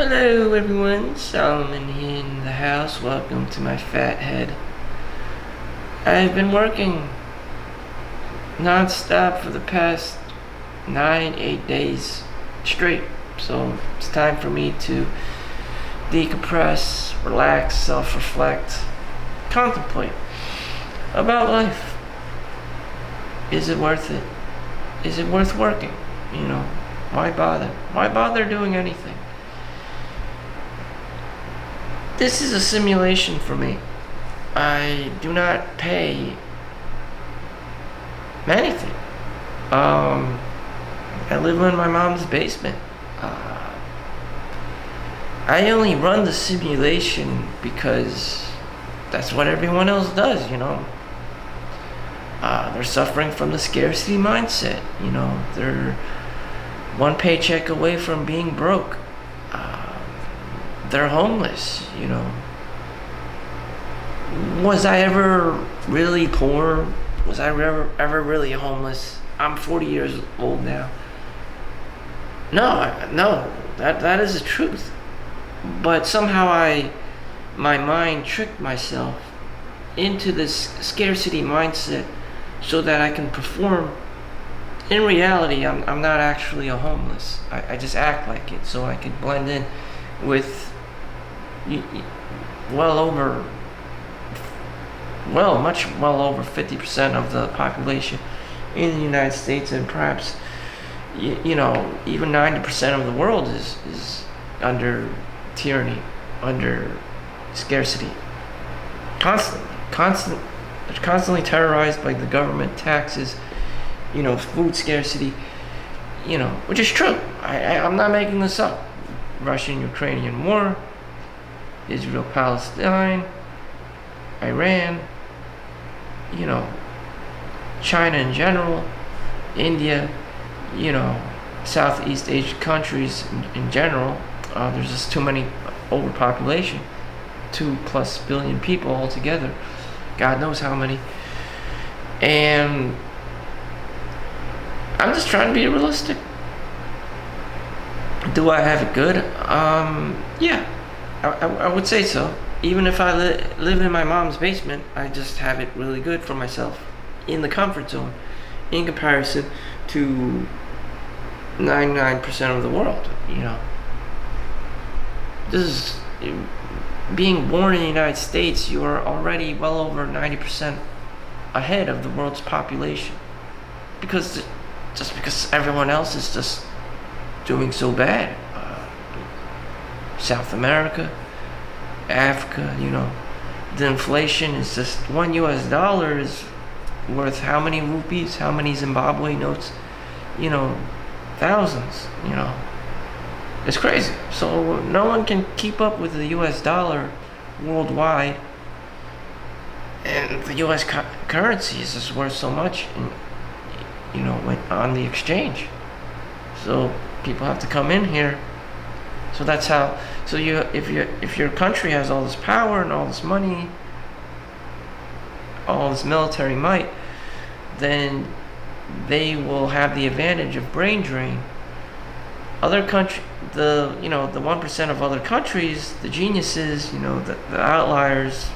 Hello everyone, Solomon here in the house. Welcome to my fat head. I've been working non-stop for the past 8 days straight. So it's time for me to decompress, relax, self-reflect, contemplate about life. Is it worth it? Is it worth working? Why bother? Why bother doing anything? This is a simulation for me. I do not pay anything. I live in my mom's basement. I only run the simulation because that's what everyone else does, They're suffering from the scarcity mindset, They're one paycheck away from being broke. They're homeless, Was I ever really poor? Was I ever really homeless? I'm 40 years old now. No, that is the truth. But somehow my mind tricked myself into this scarcity mindset so that I can perform. In reality, I'm not actually a homeless. I just act like it so I can blend in with well over 50% of the population in the United States, and perhaps even 90% of the world is under tyranny, under scarcity, constantly terrorized by the government, taxes, food scarcity, which is true. I'm not making this up. Russian-Ukrainian war, Israel-Palestine, Iran, China in general, India, Southeast Asian countries in general. There's just too many overpopulation, 2+ billion people altogether. God knows how many. And I'm just trying to be realistic. Do I have it good? Yeah, I would say so. Even if I live in my mom's basement, I just have it really good for myself in the comfort zone in comparison to 99% of the world, This is, being born in the United States, you are already well over 90% ahead of the world's population. Because everyone else is just doing so bad. South America, Africa, the inflation is just $1 is worth how many rupees, how many Zimbabwe notes, thousands, It's crazy. So no one can keep up with the US dollar worldwide, and the US currency is just worth so much, on the exchange. So people have to come in here. So that's how. So if your country has all this power and all this money, all this military might, then they will have the advantage of brain drain. Other country, the 1% of other countries, the geniuses, the outliers,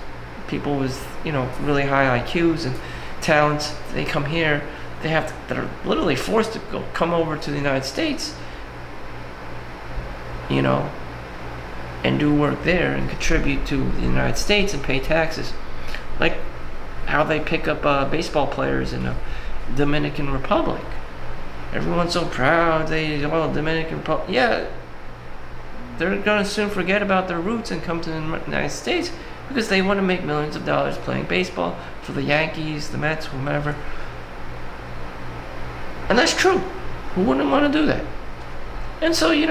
people with really high IQs and talents, they come here. They're literally forced to come over to the United States, and do work there and contribute to the United States and pay taxes, like how they pick up baseball players in the Dominican Republic. Everyone's so proud. Dominican Republic. Yeah, they're gonna soon forget about their roots and come to the United States because they want to make millions of dollars playing baseball for the Yankees, the Mets, whomever. And that's true. Who wouldn't want to do that? And so in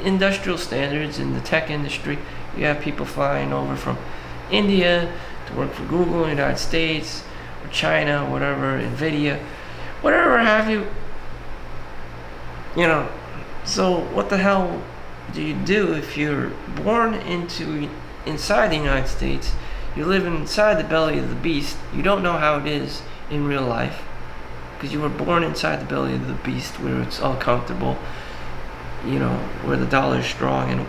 industrial standards, in the tech industry, you have people flying over from India to work for Google in the United States, or China, whatever, Nvidia, whatever have you. So what the hell do you do if you're born inside the United States? You live inside the belly of the beast. You don't know how it is in real life because you were born inside the belly of the beast where it's all comfortable. where the dollar is strong,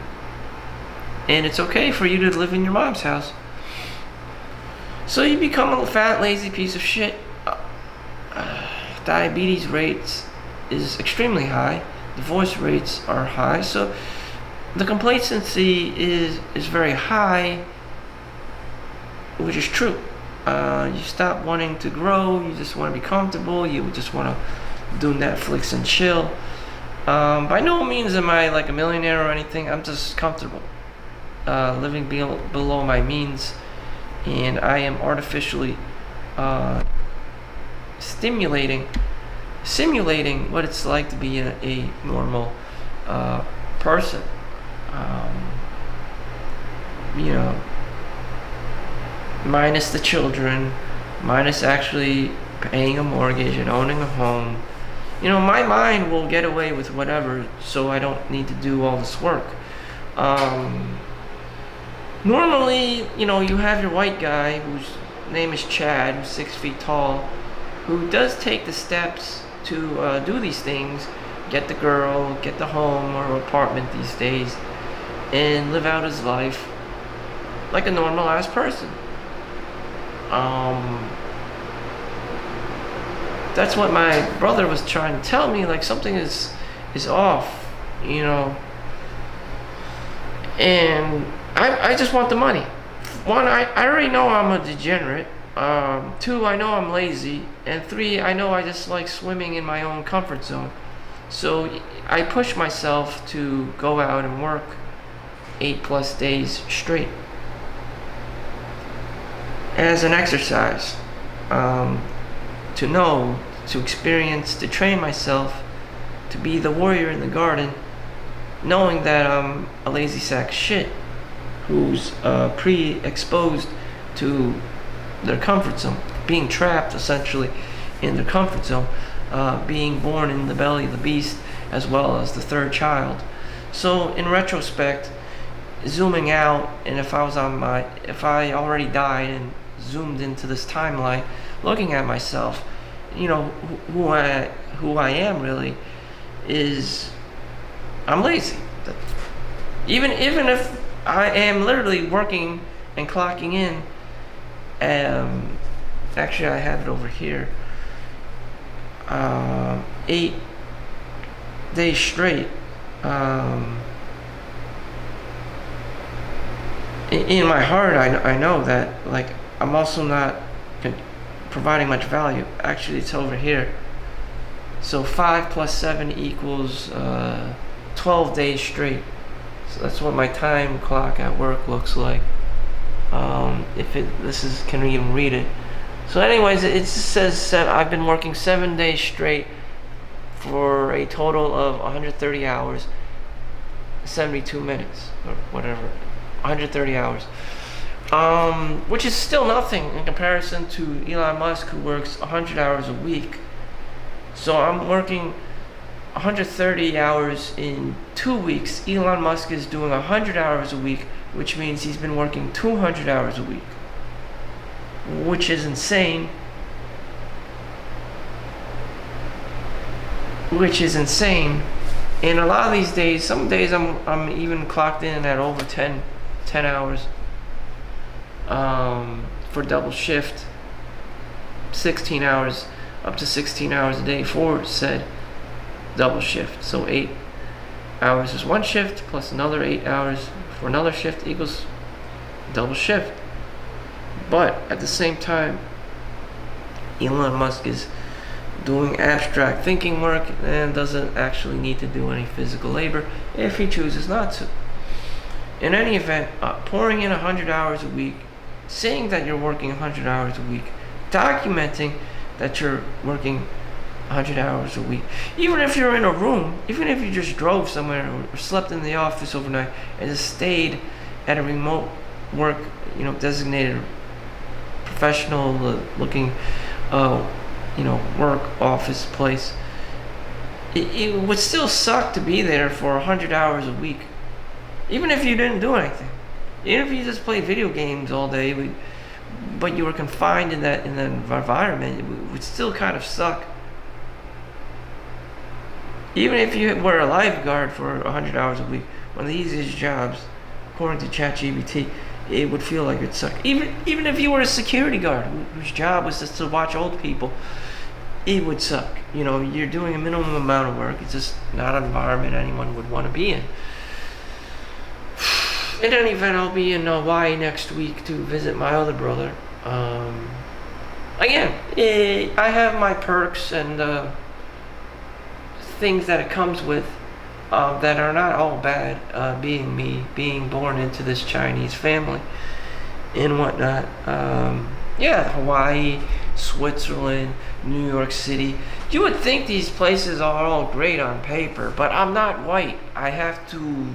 and it's okay for you to live in your mom's house. So you become a fat, lazy piece of shit. Diabetes rates is extremely high. Divorce rates are high. So the complacency is very high, which is true. You stop wanting to grow. You just want to be comfortable. You just want to do Netflix and chill. By no means am I like a millionaire or anything. I'm just comfortable, living below my means, and I am artificially simulating what it's like to be a normal person. Minus the children, minus actually paying a mortgage and owning a home. My mind will get away with whatever, so I don't need to do all this work. Normally, you have your white guy whose name is Chad, who's 6 feet tall, who does take the steps to do these things, get the girl, get the home or apartment these days, and live out his life like a normal ass person. That's what my brother was trying to tell me, like something is off, and I just want the money. One, I already know I'm a degenerate. 2, I know I'm lazy, and 3, I know I just like swimming in my own comfort zone. So I push myself to go out and work 8+ days straight as an exercise, to know, to experience, to train myself to be the warrior in the garden, knowing that I'm a lazy sack of shit who's pre-exposed to their comfort zone, being trapped essentially in their comfort zone, being born in the belly of the beast as well as the third child. So in retrospect, zooming out, and if I already died and zoomed into this timeline, looking at myself, who I am really is I'm lazy. Even if I am literally working and clocking in, actually I have it over here, 8 days straight. In my heart, I know that, like, I'm also not providing much value. Actually, it's over here. So 5 + 7 equals 12 days straight. So that's what my time clock at work looks like. Can we even read it? So anyways, it just says I've been working 7 days straight for a total of 130 hours, 72 minutes, or whatever. 130 hours. Which is still nothing in comparison to Elon Musk, who works 100 hours a week. So I'm working 130 hours in 2 weeks. Elon Musk is doing 100 hours a week, which means he's been working 200 hours a week, which is insane. And a lot of these days, some days I'm even clocked in at over 10 hours for double shift, 16 hours, up to 16 hours a day for said double shift. So 8 hours is one shift plus another 8 hours for another shift equals double shift. But at the same time, Elon Musk is doing abstract thinking work and doesn't actually need to do any physical labor if he chooses not to. In any event, pouring in 100 hours a week, saying that you're working 100 hours a week, documenting that you're working 100 hours a week, even if you're in a room, even if you just drove somewhere or slept in the office overnight and just stayed at a remote work, designated professional looking work office place, it would still suck to be there for 100 hours a week, even if you didn't do anything. Even if you just played video games all day, but you were confined in that environment, it would still kind of suck. Even if you were a lifeguard for 100 hours a week, one of the easiest jobs, according to ChatGPT, it would feel like it'd suck. Even if you were a security guard whose job was just to watch old people, it would suck. You know, you're doing a minimum amount of work. It's just not an environment anyone would want to be in. In any event, I'll be in Hawaii next week to visit my other brother. Again, I have my perks and things that it comes with that are not all bad, being me, being born into this Chinese family and whatnot. Yeah, Hawaii, Switzerland, New York City. You would think these places are all great on paper, but I'm not white. I have to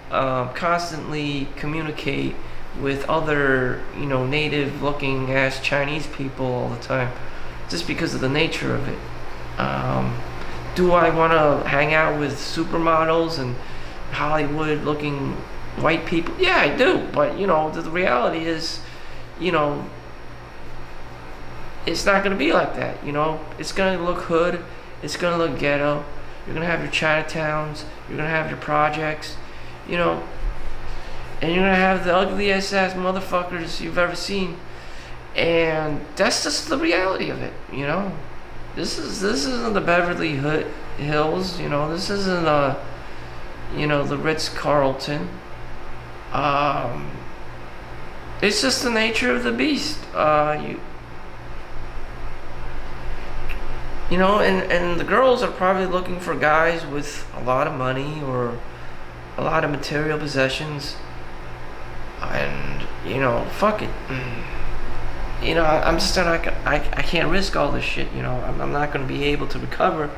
constantly communicate with other, native looking ass Chinese people all the time, just because of the nature of it. Do I want to hang out with supermodels and Hollywood looking white people? Yeah, I do. But, the reality is, it's not going to be like that. It's going to look hood. It's going to look ghetto. You're going to have your Chinatowns. You're going to have your projects, and you're going to have the ugliest ass motherfuckers you've ever seen. And that's just the reality of it, This isn't the Beverly Hills, this isn't the Ritz-Carlton. It's just the nature of the beast. And the girls are probably looking for guys with a lot of money or a lot of material possessions. And, fuck it. I'm just not. I can't risk all this shit. I'm not going to be able to recover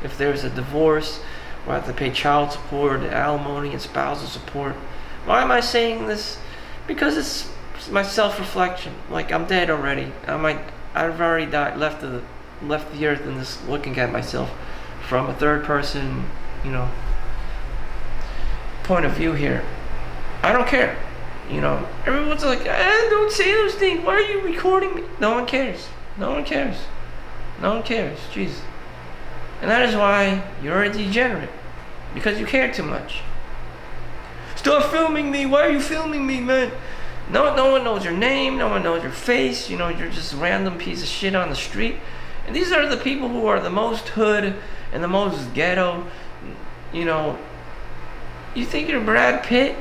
if there's a divorce. Or I have to pay child support, alimony, and spousal support. Why am I saying this? Because it's my self-reflection. Like, I'm dead already. I've already died, left the earth, and just looking at myself from a third person, point of view here. I don't care. Everyone's like, don't say those things. Why are you recording me? No one cares. No one cares. No one cares. Jeez. And that is why you're a degenerate. Because you care too much. Stop filming me. Why are you filming me, man? No one knows your name. No one knows your face. You're just a random piece of shit on the street. And these are the people who are the most hood and the most ghetto. You think you're Brad Pitt?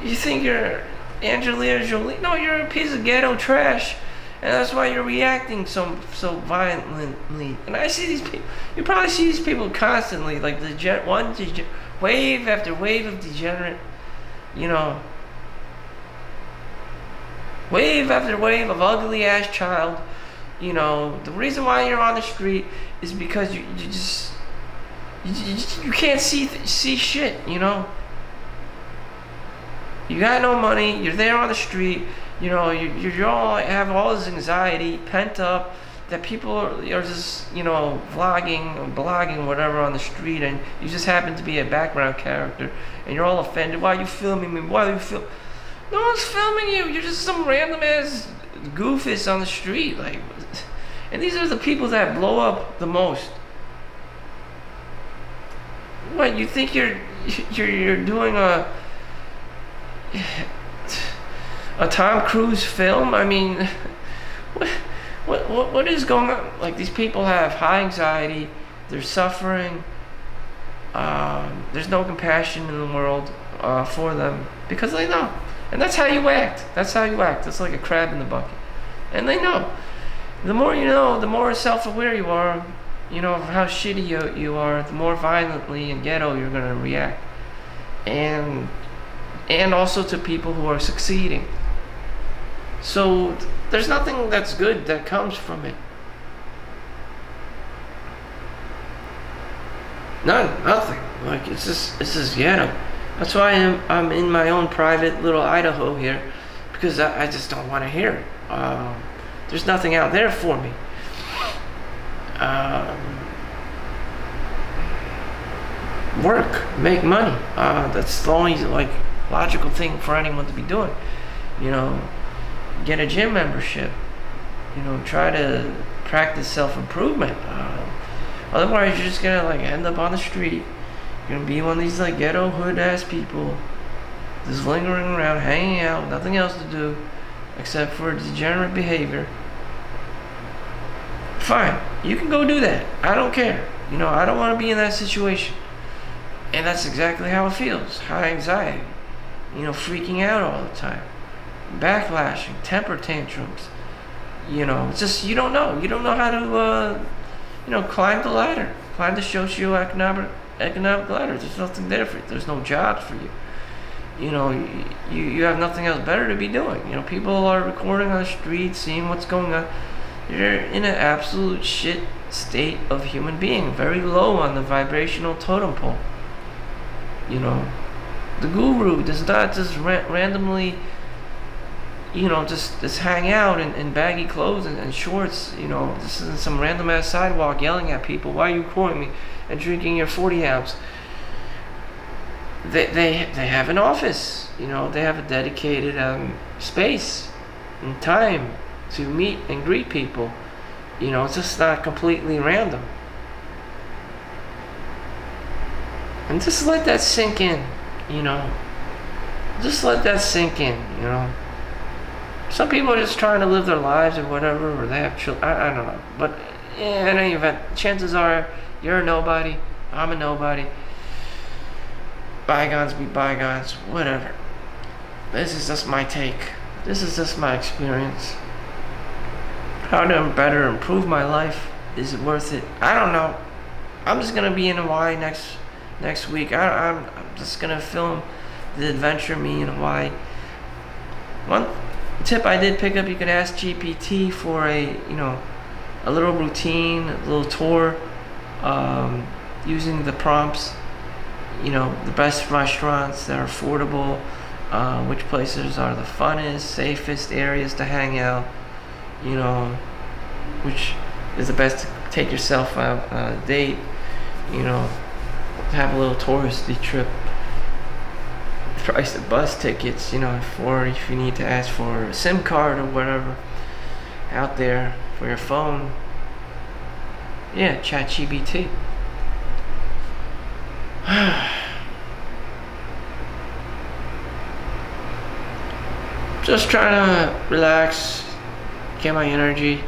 You think you're Angelina Jolie? No, you're a piece of ghetto trash, and that's why you're reacting so violently. And I see these people. You probably see these people constantly, like wave after wave of degenerate. Wave after wave of ugly ass child. The reason why you're on the street is because you can't see shit. You got no money. You're there on the street. You all have all this anxiety pent up that people are just vlogging or blogging whatever on the street, and you just happen to be a background character, and you're all offended. Why are you filming me? Why are you film? No one's filming you. You're just some random ass goofus on the street, like. And these are the people that blow up the most. What, you think you're doing a Tom Cruise film? I mean, what is going on? Like, these people have high anxiety, they're suffering, there's no compassion in the world for them because they know. And that's how you act. That's like a crab in the bucket. And they know. The more you know, the more self-aware you are, of how shitty you are, the more violently and ghetto you're going to react. And also to people who are succeeding. So there's nothing that's good that comes from it. Nothing. Like, it's just ghetto. That's why I'm in my own private little Idaho here, because I just don't want to hear it. There's nothing out there for me. Work, make money. That's the only logical thing for anyone to be doing. Get a gym membership. Try to practice self-improvement. Otherwise, you're just gonna like end up on the street. You're gonna be one of these like ghetto hood ass people, just lingering around, hanging out, nothing else to do, except for degenerate behavior. Fine, you can go do that. I don't care. I don't want to be in that situation. And that's exactly how it feels. High anxiety. Freaking out all the time. Backlashing, temper tantrums. It's just, you don't know. You don't know how to, climb the ladder. Climb the socioeconomic ladder. There's nothing there for you. There's no jobs for you. You have nothing else better to be doing. People are recording on the street, seeing what's going on. You're in an absolute shit state of human being, very low on the vibrational totem pole. The guru does not just randomly, just hang out in baggy clothes and shorts. This isn't some random ass sidewalk yelling at people, why are you recording me, and drinking your 40 ounce. They have an office. They have a dedicated space and time to meet and greet people. It's just not completely random. And just let that sink in, Just let that sink in, Some people are just trying to live their lives or whatever, or they have children. I don't know. But in any event, chances are you're a nobody, I'm a nobody. Bygones be bygones, whatever. This is just my take. This is just my experience. How to better improve my life? Is it worth it? I don't know. I'm just gonna be in Hawaii next week. I'm just gonna film the adventure me in Hawaii. One tip I did pick up: you can ask GPT for a little routine, a little tour, using the prompts. The best restaurants that are affordable, which places are the funnest, safest areas to hang out. Which is the best to take yourself out on a date, have a little touristy trip. Price of bus tickets, for if you need to ask for a SIM card or whatever out there for your phone. Yeah, ChatGPT. Just trying to relax, get my energy,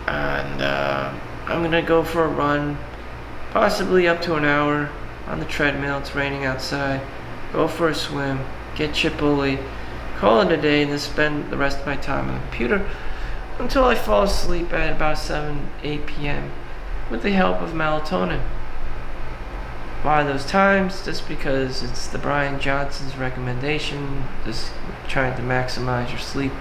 and I'm gonna go for a run, possibly up to an hour on the treadmill. It's raining outside. Go for a swim, get Chipotle, call it a day, and then spend the rest of my time on the computer until I fall asleep at about 8 p.m. with the help of melatonin. Why those times? Just because it's the Brian Johnson's recommendation, just trying to maximize your sleep.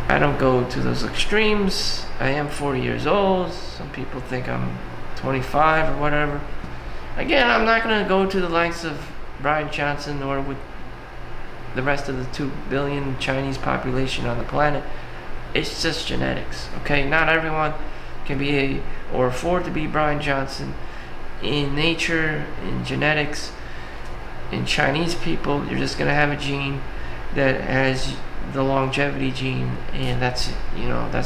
I don't go to those extremes. I am 40 years old. Some people think I'm 25 or whatever. Again, I'm not going to go to the lengths of Brian Johnson or with the rest of the 2 billion Chinese population on the planet. It's just genetics, okay? Not everyone can be or afford to be Brian Johnson. In nature, in genetics, in Chinese people, you're just going to have a gene that has the longevity gene, and that's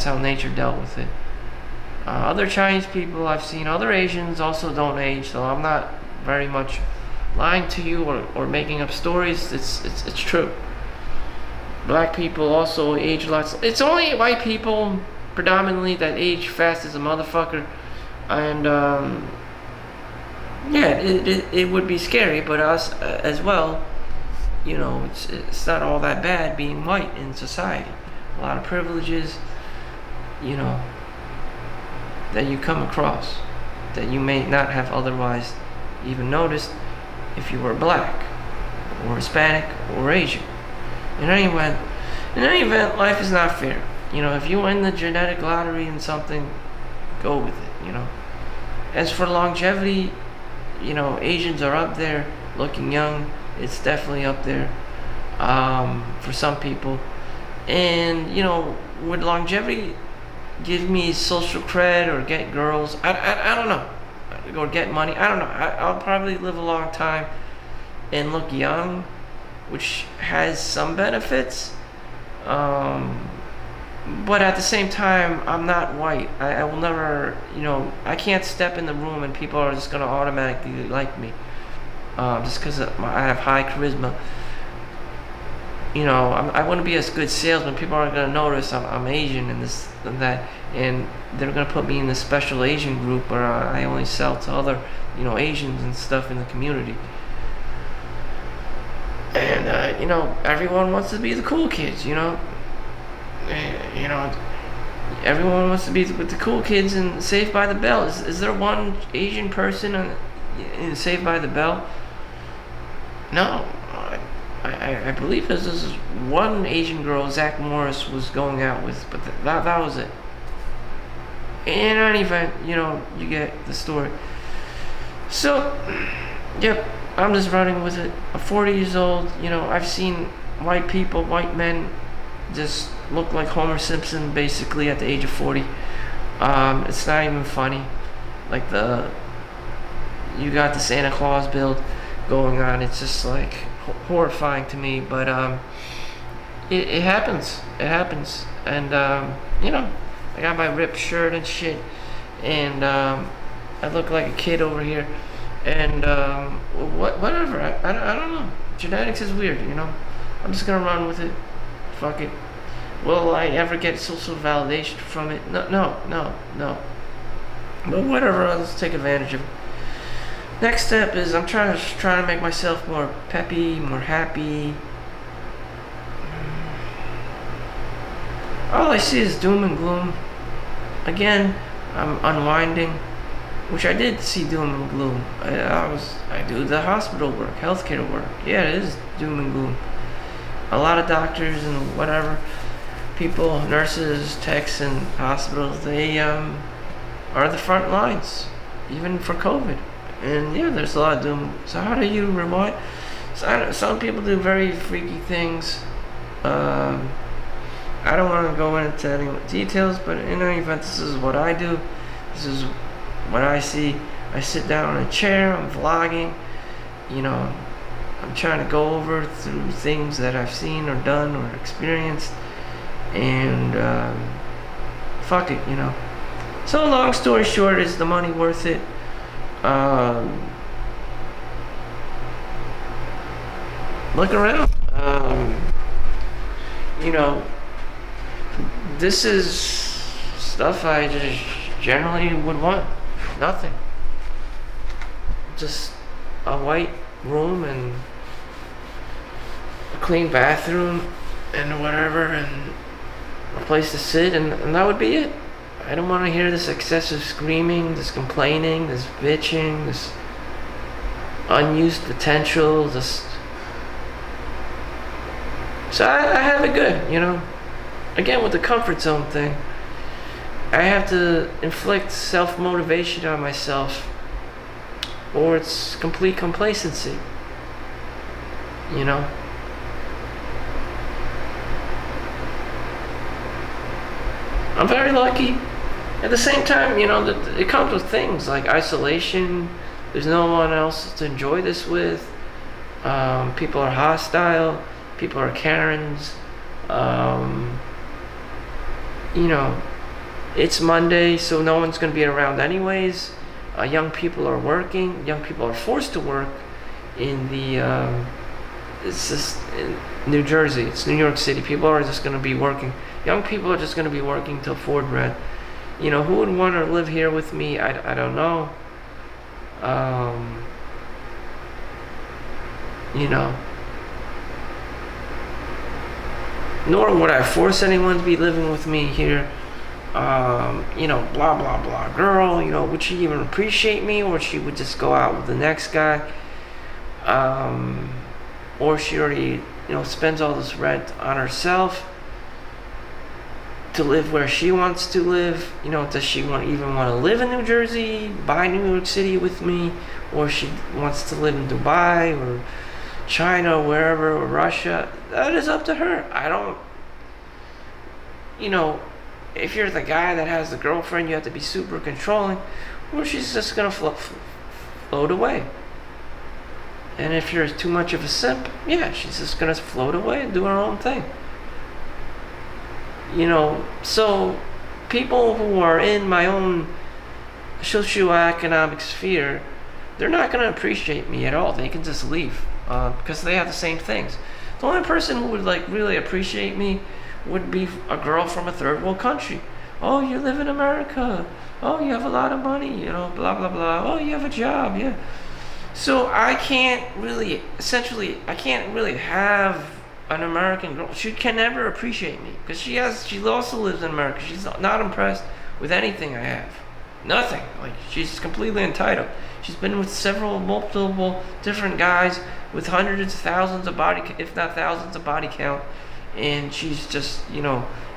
how nature dealt with it. Other Chinese people I've seen, other Asians also don't age, so I'm not very much lying to you or making up stories. It's true. Black people also age lots. It's only white people predominantly that age fast as a motherfucker, and it would be scary, but us as well. It's not all that bad being white in society. A lot of privileges, that you come across that you may not have otherwise even noticed if you were black or Hispanic or Asian. In any event, life is not fair. If you win the genetic lottery in something, go with it. As for longevity, Asians are up there looking young. It's definitely up there for some people. And would longevity give me social cred or get girls? I don't know. Or get money? I don't know. I'll probably live a long time and look young, which has some benefits. but at the same time, I'm not white. I will never, I can't step in the room and people are just gonna automatically like me, just because I have high charisma. I wouldn't be as good salesman. People aren't gonna notice I'm Asian and this and that, and they're gonna put me in the special Asian group where I only sell to other, Asians and stuff in the community. And everyone wants to be the cool kids. Everyone wants to be with the cool kids in Saved by the Bell. Is there one Asian person in Saved by the Bell? No. I believe this is one Asian girl Zach Morris was going out with, but that was it. In any event, you get the story. So, yep, I'm just running with it. I'm 40 years old. I've seen white people, white men, just look like Homer Simpson basically at the age of 40. It's not even funny. Like you got the Santa Claus build going on. It's just like horrifying to me, but it happens. It happens, and I got my ripped shirt and shit, and I look like a kid over here, and whatever. I don't know. Genetics is weird, I'm just gonna run with it. Fuck it. Will I ever get social validation from it? No. But whatever, I'll just take advantage of it. Next step is I'm trying to make myself more peppy, more happy. All I see is doom and gloom. Again, I'm unwinding, which I did see doom and gloom. I do the hospital work, healthcare work. Yeah, it is doom and gloom. A lot of doctors and whatever, people, nurses, techs in hospitals, they are the front lines, even for COVID. And yeah, there's a lot of doom. So how do you rewind? Some people do very freaky things. I don't want to go into any details, but in any event, this is what I do. This is what I see. I sit down in a chair, I'm vlogging, I'm trying to go over through things that I've seen or done or experienced, and fuck it, So long story short, is the money worth it? Look around. This is stuff I just generally would want. Nothing. Just a white room and a clean bathroom and whatever, and a place to sit, and that would be it. I don't want to hear this excessive screaming, this complaining, this bitching, this unused potential, So I have it good, Again, with the comfort zone thing, I have to inflict self-motivation on myself, or it's complete complacency, I'm very lucky. At the same time, it comes with things like isolation. There's no one else to enjoy this with. People are hostile. People are Karens. It's Monday, so no one's going to be around anyways. Young people are working. Young people are forced to work in it's just in New Jersey. It's New York City. People are just going to be working. Young people are just going to be working to afford rent. Who would want to live here with me? I don't know. Nor would I force anyone to be living with me here. Blah, blah, blah. Girl, would she even appreciate me? Or she would just go out with the next guy? Or she already, spends all this rent on herself to live where she wants to live. Does she even want to live in New Jersey, buy New York City with me, or she wants to live in Dubai or China, or wherever, or Russia? That is up to her. I don't, if you're the guy that has the girlfriend, you have to be super controlling, or she's just gonna float away. And if you're too much of a simp, yeah, she's just gonna float away and do her own thing. So people who are in my own socioeconomic sphere, they're not going to appreciate me at all. They can just leave because they have the same things. The only person who would like really appreciate me would be a girl from a third world country. Oh, you live in America. Oh, you have a lot of money, blah blah blah. Oh, you have a job, yeah. So I can't really have an American girl. She can never appreciate me because she also lives in America. She's not impressed with anything I have. Nothing. Like, she's completely entitled. She's been with multiple different guys with hundreds of thousands of if not thousands of body count. And she's just,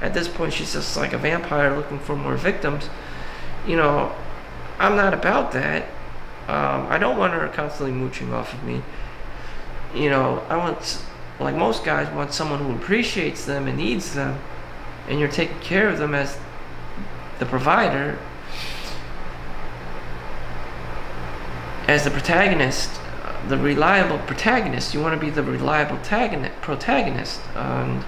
at this point, she's just like a vampire looking for more victims. I'm not about that. I don't want her constantly mooching off of me. I want, like most guys, want someone who appreciates them and needs them, and you're taking care of them as the provider, as the protagonist, the reliable protagonist. You want to be the reliable protagonist. And,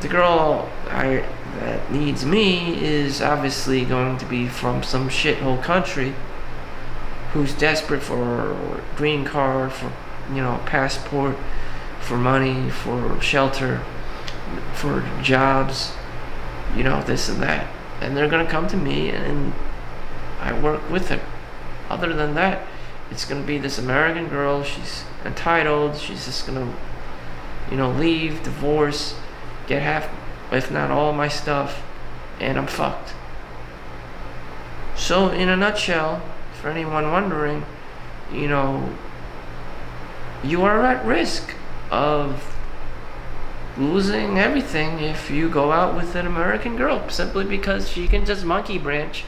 the girl that needs me is obviously going to be from some shithole country who's desperate for a green card, for, passport, for money, for shelter, for jobs, this and that. And they're going to come to me, and I work with her. Other than that, it's going to be this American girl. She's entitled. She's just going to, leave, divorce, get half, if not all, my stuff, and I'm fucked. So, in a nutshell, for anyone wondering, you are at risk of losing everything if you go out with an American girl, simply because she can just monkey branch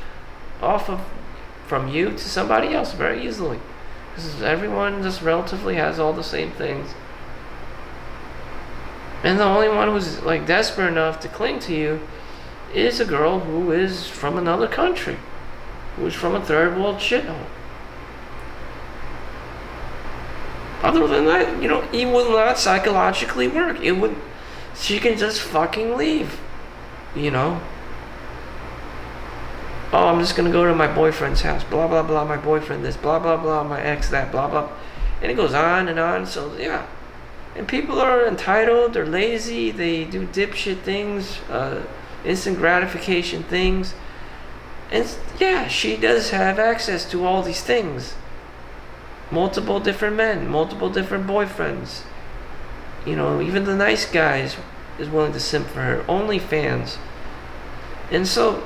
from you to somebody else very easily, because everyone just relatively has all the same things, and the only one who's like desperate enough to cling to you is a girl who is from another country, who is from a third world shithole. Other than that, it will not psychologically work. She can just fucking leave, Oh, I'm just gonna go to my boyfriend's house, blah blah blah, my boyfriend this, blah blah blah, my ex that, blah blah, and it goes on and on. So yeah, and people are entitled, they're lazy, they do dipshit things, instant gratification things, and yeah, she does have access to all these things, multiple different men, multiple different boyfriends, even the nice guys is willing to simp for her, OnlyFans, and so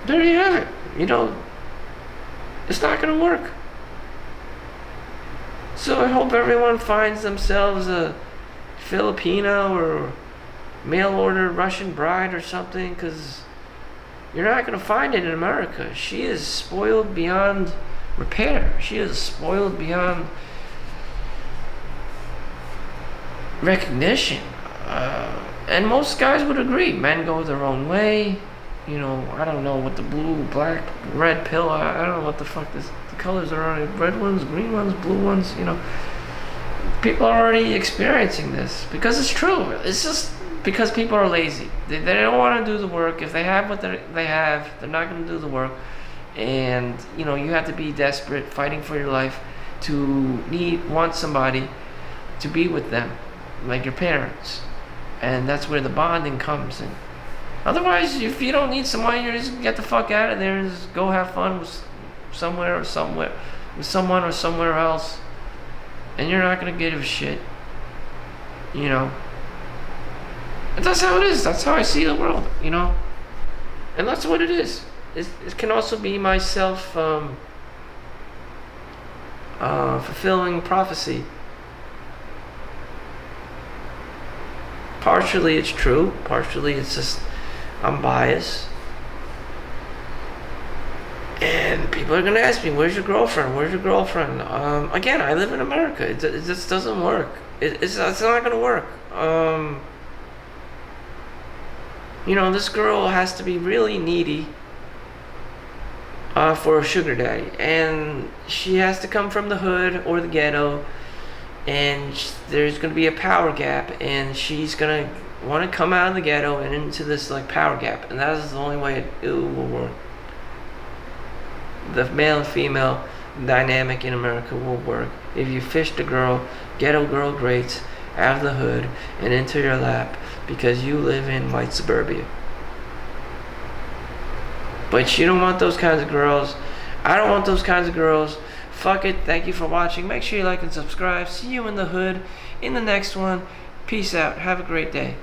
there you have it. It's not going to work. So I hope everyone finds themselves a Filipino or mail order Russian bride or something, because you're not going to find it in America. She is spoiled beyond repair. She is spoiled beyond recognition. And most guys would agree. Men go their own way. I don't know what the blue, black, red pill, I don't know what the fuck the colors are already. Red ones, green ones, blue ones, People are already experiencing this because it's true. It's just because people are lazy. They don't want to do the work. If they have what they have, they're not going to do the work. And, you have to be desperate, fighting for your life to want somebody to be with them, like your parents. And that's where the bonding comes in. Otherwise, if you don't need someone, you just get the fuck out of there and just go have fun with someone or somewhere else, and you're not gonna give a shit. And that's how it is. That's how I see the world. And that's what it is. It can also be my self fulfilling prophecy. Partially it's true. Partially it's just I'm biased. And people are going to ask me, where's your girlfriend? Again, I live in America. It just doesn't work. It's not going to work. This girl has to be really needy for a sugar daddy. And she has to come from the hood or the ghetto. and there's going to be a power gap, and she's going to want to come out of the ghetto and into this like power gap, and that is the only way it will work. The male and female dynamic in America will work if you fish the girl, ghetto girl greats, out of the hood and into your lap because you live in white suburbia. But you don't want those kinds of girls. I don't want those kinds of girls. Fuck it. Thank you for watching. Make sure you like and subscribe. See you in the hood in the next one. Peace out. Have a great day.